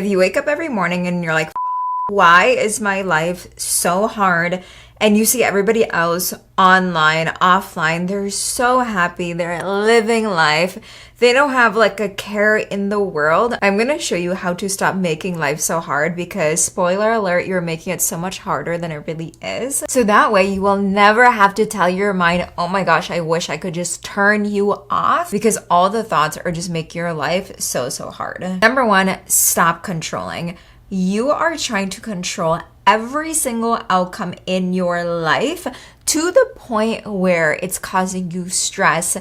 If you wake up every morning and you're like, why is my life so hard? And you see everybody else online, offline, they're so happy, they're living life. They don't have like a care in the world. I'm gonna show you how to stop making life so hard because, spoiler alert, you're making it so much harder than it really is. So that way you will never have to tell your mind, oh my gosh, I wish I could just turn you off, because all the thoughts are just making your life so hard. Number one, stop controlling. You are trying to control every single outcome in your life to the point where it's causing you stress,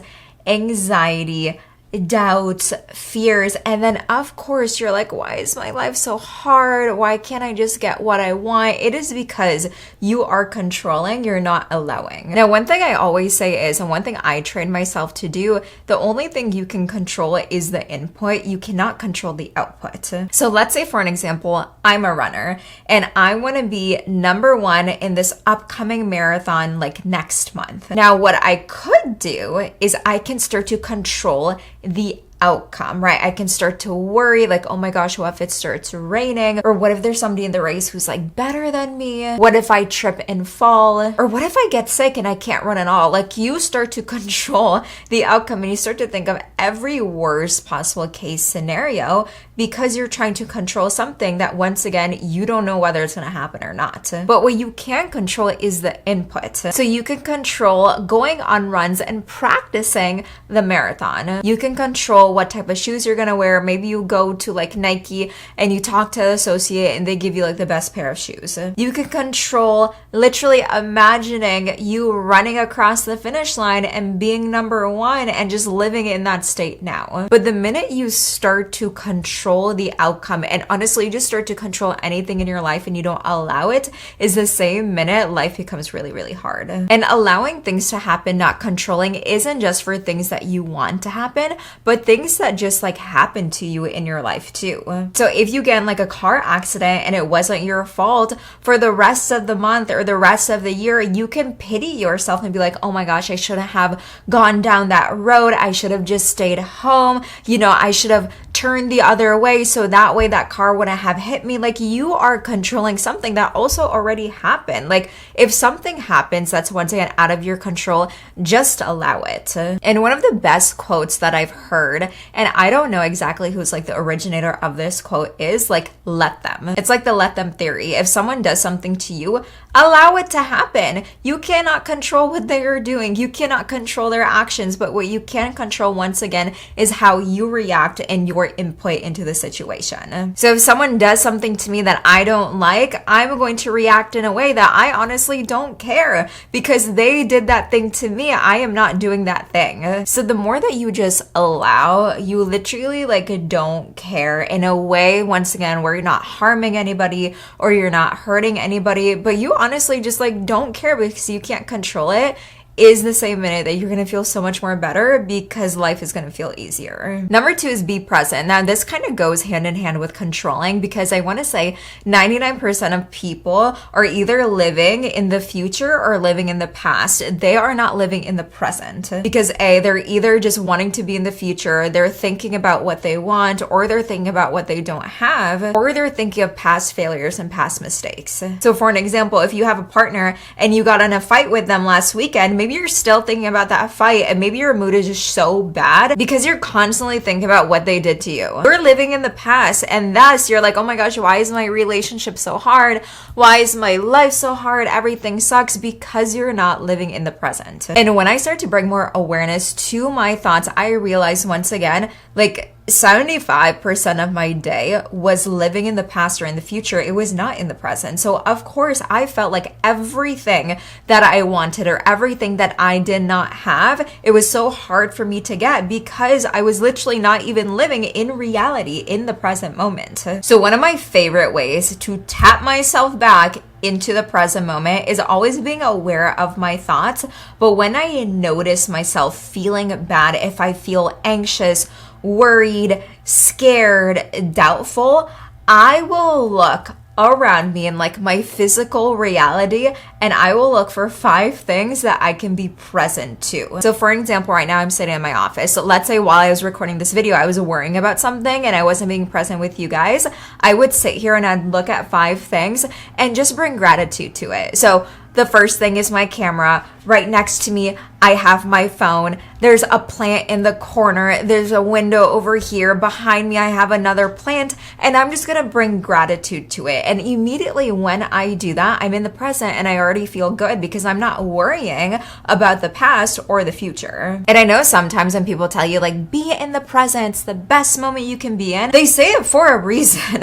anxiety, doubts, fears, and then of course you're like, why is my life so hard? Why can't I just get what I want? It is because you are controlling, you're not allowing. Now, one thing I always say is, and one thing I train myself to do, the only thing you can control is the input. You cannot control the output. So let's say, for an example, I'm a runner and I want to be number one in this upcoming marathon like next month. Now, what I could do is I can start to control the outcome, right? I can start to worry like, oh my gosh, what if it starts raining? Or what if there's somebody in the race who's like better than me? What if I trip and fall? Or what if I get sick and I can't run at all? Like, you start to control the outcome and you start to think of every worst possible case scenario because you're trying to control something that, once again, you don't know whether it's going to happen or not. But what you can control is the input. So you can control going on runs and practicing the marathon. You can control what type of shoes you're gonna wear. Maybe you go to like Nike and you talk to the associate and they give you like the best pair of shoes. You can control literally imagining you running across the finish line and being number one and just living in that state now. But the minute you start to control the outcome, and honestly you just start to control anything in your life and you don't allow it, is the same minute life becomes really hard. And allowing things to happen, not controlling, isn't just for things that you want to happen, but things that just like happen to you in your life too. So if you get in like a car accident and it wasn't your fault, for the rest of the month or the rest of the year, you can pity yourself and be like, oh my gosh, I shouldn't have gone down that road. I should have just stayed home. I should have turned the other way so that way that car wouldn't have hit me. Like, you are controlling something that also already happened. Like, if something happens that's once again out of your control, just allow it. And one of the best quotes that I've heard, and I don't know exactly who's like the originator of this quote, is like, let them. It's like the let them theory. If someone does something to you, allow it to happen. You cannot control what they are doing. You cannot control their actions, but what you can control, once again, is how you react and your input into the situation. So if someone does something to me that I don't like, I'm going to react in a way that I honestly don't care because they did that thing to me. I am not doing that thing. So the more that you just allow, you literally like don't care in a way, once again, where you're not harming anybody or you're not hurting anybody, but you honestly just like don't care because you can't control it, is the same minute that you're going to feel so much more better because life is going to feel easier. Number two is be present. Now, this kind of goes hand in hand with controlling because I want to say 99% of people are either living in the future or living in the past. They are not living in the present because they're either just wanting to be in the future, they're thinking about what they want, or they're thinking about what they don't have, or they're thinking of past failures and past mistakes. So for an example, if you have a partner and you got in a fight with them last weekend, maybe you're still thinking about that fight and maybe your mood is just so bad because you're constantly thinking about what they did to you. You're living in the past, and thus you're like, oh my gosh, why is my relationship so hard? Why is my life so hard? Everything sucks, because you're not living in the present. And when I start to bring more awareness to my thoughts, I realize once again, like 75% of my day was living in the past or in the future. It was not in the present. So of course I felt like everything that I wanted or everything that I did not have, it was so hard for me to get because I was literally not even living in reality in the present moment. So one of my favorite ways to tap myself back into the present moment is always being aware of my thoughts. But when I notice myself feeling bad, if I feel anxious, worried, scared, doubtful, I will look, around me in like my physical reality, and I will look for 5 things that I can be present to. So for example, right now I'm sitting in my office. So let's say while I was recording this video, I was worrying about something and I wasn't being present with you guys. I would sit here and I'd look at 5 things and just bring gratitude to it. So the first thing is my camera. Right next to me, I have my phone. There's a plant in the corner. There's a window over here. Behind me, I have another plant, and I'm just gonna bring gratitude to it. And immediately when I do that, I'm in the present and I already feel good because I'm not worrying about the past or the future. And I know sometimes when people tell you like, be in the present, it's the best moment you can be in, they say it for a reason,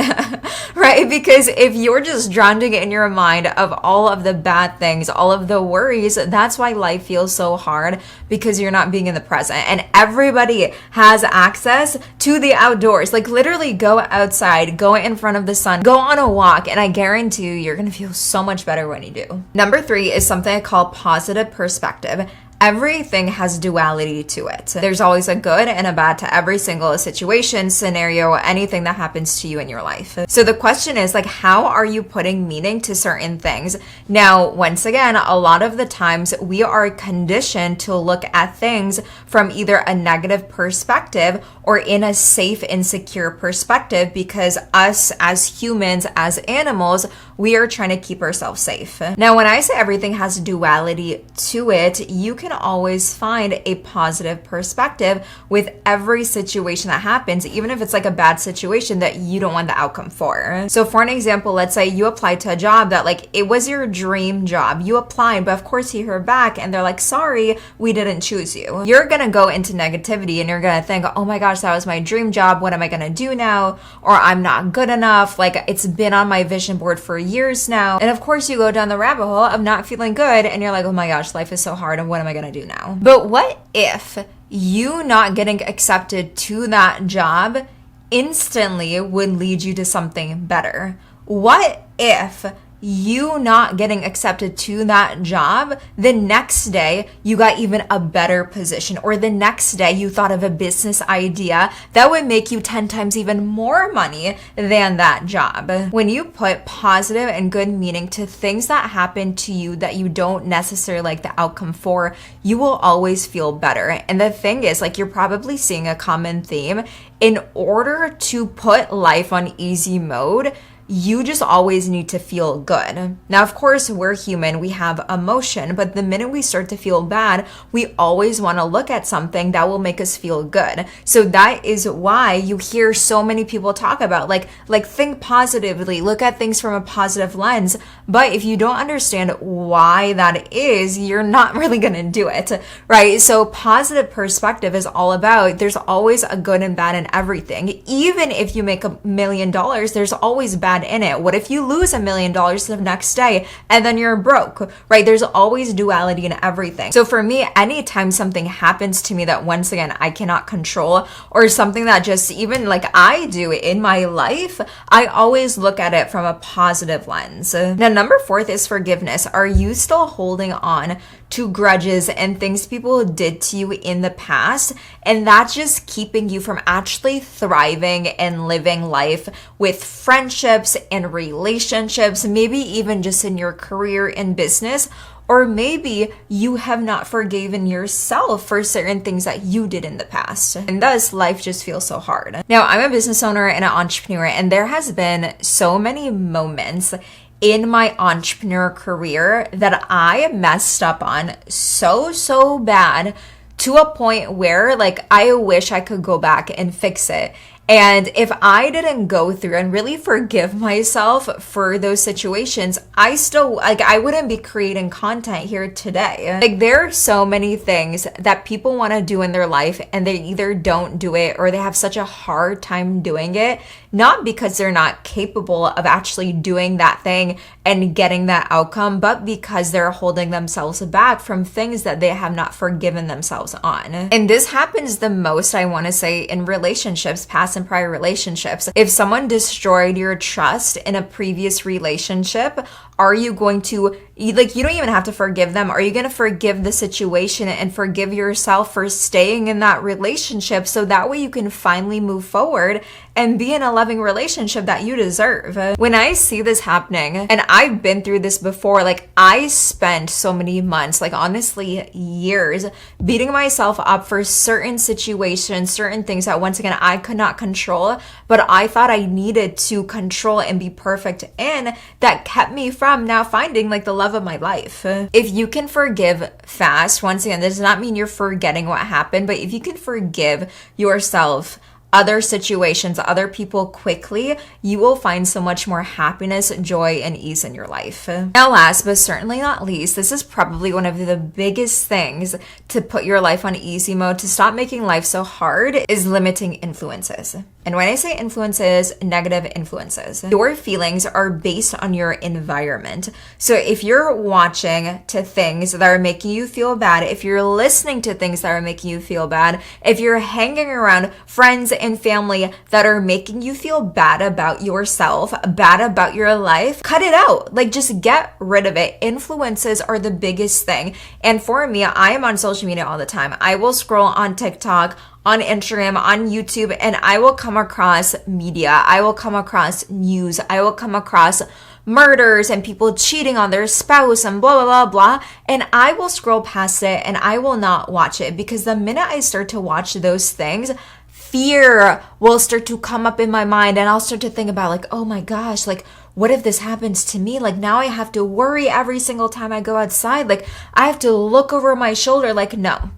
right? Because if you're just drowning in your mind of all of the bad things, all of the worries, that's why life feels so hard, because you're not being in the present. And everybody has access to the outdoors. Like literally go outside, go in front of the sun, go on a walk, and I guarantee you, you're gonna feel so much better when you do. Number 3 is something I call positive perspective. Everything has duality to it. There's always a good and a bad to every single situation, scenario, anything that happens to you in your life. So the question is like, how are you putting meaning to certain things? Now, once again, a lot of the times we are conditioned to look at things from either a negative perspective or in a safe and secure perspective, because us as humans, as animals, we are trying to keep ourselves safe. Now, when I say everything has duality to it, you can always find a positive perspective with every situation that happens, even if it's like a bad situation that you don't want the outcome for. So for an example, let's say you applied to a job that like it was your dream job. You applied, but of course you heard back and they're like, sorry, we didn't choose you. You're gonna go into negativity and you're gonna think, oh my gosh, that was my dream job. What am I gonna do now? Or I'm not good enough. Like it's been on my vision board for years now. And of course you go down the rabbit hole of not feeling good and you're like, oh my gosh, life is so hard and what am I gonna do now? But what if you not getting accepted to that job instantly would lead you to something better? What if you not getting accepted to that job, the next day you got even a better position, or the next day you thought of a business idea that would make you 10 times even more money than that job? When you put positive and good meaning to things that happen to you that you don't necessarily like the outcome for, you will always feel better. And the thing is, like, you're probably seeing a common theme. In order to put life on easy mode, you just always need to feel good. Now, of course, we're human, we have emotion, but the minute we start to feel bad, we always want to look at something that will make us feel good. So that is why you hear so many people talk about like think positively, look at things from a positive lens. But if you don't understand why that is, you're not really going to do it, right? So positive perspective is all about, there's always a good and bad in everything. Even if you make $1 million, there's always bad in it. What if you lose $1 million the next day and then you're broke, right? There's always duality in everything. So for me, anytime something happens to me that once again, I cannot control, or something that just even like I do in my life, I always look at it from a positive lens. Now, number 4 is forgiveness. Are you still holding on to grudges and things people did to you in the past? And that's just keeping you from actually thriving and living life with friendships and relationships, maybe even just in your career and business. Or maybe you have not forgiven yourself for certain things that you did in the past. And thus, life just feels so hard. Now, I'm a business owner and an entrepreneur, and there has been so many moments in my entrepreneur career that I messed up on so bad, to a point where like I wish I could go back and fix it. And if I didn't go through and really forgive myself for those situations, I wouldn't be creating content here today. Like, there are so many things that people want to do in their life and they either don't do it or they have such a hard time doing it, not because they're not capable of actually doing that thing and getting that outcome, but because they're holding themselves back from things that they have not forgiven themselves on. And this happens the most, I want to say, in relationships, past and prior relationships. If someone destroyed your trust in a previous relationship, Are you going to, like, you don't even have to forgive them. Are you going to forgive the situation and forgive yourself for staying in that relationship so that way you can finally move forward and be in a loving relationship that you deserve? When I see this happening, and I've been through this before, like I spent so many months, like honestly years, beating myself up for certain situations, certain things that once again I could not control, but I thought I needed to control and be perfect in, that kept me from now finding like the love of my life. If you can forgive fast, once again, this does not mean you're forgetting what happened, but if you can forgive yourself, other situations, other people quickly, you will find so much more happiness, joy, and ease in your life. Now, last but certainly not least, this is probably one of the biggest things to put your life on easy mode, to stop making life so hard, is limiting influences. And when I say influences, negative influences, your feelings are based on your environment. So if you're watching to things that are making you feel bad, if you're listening to things that are making you feel bad, if you're hanging around friends and family that are making you feel bad about yourself, bad about your life, cut it out. Like, just get rid of it. Influences are the biggest thing. And for me, I am on social media all the time. I will scroll on TikTok, on Instagram, on YouTube, and I will come across media. I will come across news. I will come across murders and people cheating on their spouse and blah, blah, blah, blah. And I will scroll past it and I will not watch it, because the minute I start to watch those things, fear will start to come up in my mind, and I'll start to think about like, oh my gosh, like, what if this happens to me? Like, now I have to worry every single time I go outside. Like, I have to look over my shoulder. Like, no.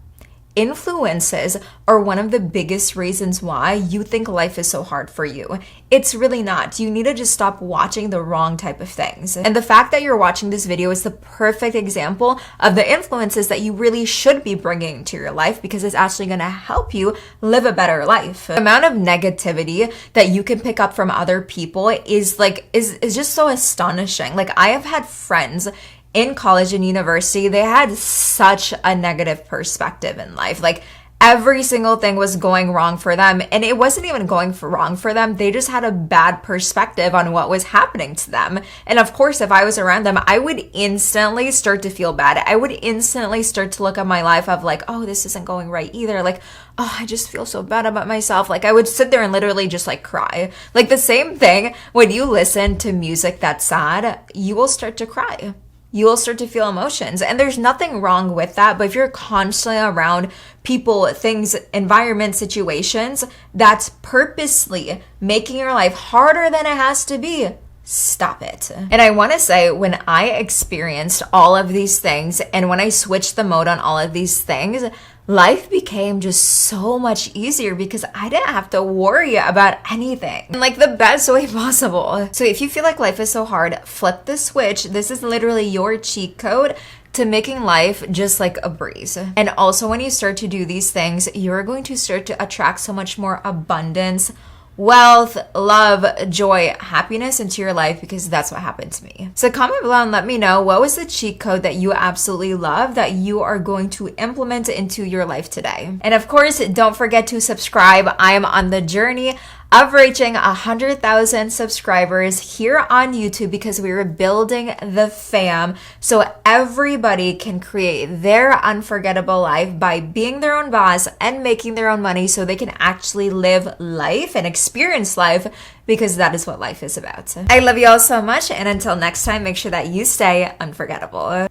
Influences are one of the biggest reasons why you think life is so hard for you. It's really not. You need to just stop watching the wrong type of things. And the fact that you're watching this video is the perfect example of the influences that you really should be bringing to your life, because it's actually going to help you live a better life. The amount of negativity that you can pick up from other people is just so astonishing. Like, I have had friends in college and university, they had such a negative perspective in life. Like, every single thing was going wrong for them, and it wasn't even wrong for them. They just had a bad perspective on what was happening to them. And of course, if I was around them, I would instantly start to feel bad. I would instantly start to look at my life of like, oh, this isn't going right either. Like, oh, I just feel so bad about myself. Like, I would sit there and literally just like cry. Like, the same thing when you listen to music that's sad, you will start to cry. You will start to feel emotions, and there's nothing wrong with that. But if you're constantly around people, things, environment, situations that's purposely making your life harder than it has to be, stop it. And I want to say, when I experienced all of these things and when I switched the mode on all of these things, life became just so much easier because I didn't have to worry about anything in like the best way possible. So if you feel like life is so hard, flip the switch. This is literally your cheat code to making life just like a breeze. And also, when you start to do these things, you're going to start to attract so much more abundance, wealth, love, joy, happiness into your life, because that's what happened to me. So comment below and let me know, what was the cheat code that you absolutely love that you are going to implement into your life today? And of course, don't forget to subscribe. I am on the journey of reaching 100,000 subscribers here on YouTube, because we were building the fam so everybody can create their unforgettable life by being their own boss and making their own money, so they can actually live life and experience life, because that is what life is about. I love you all so much, and until next time, make sure that you stay unforgettable.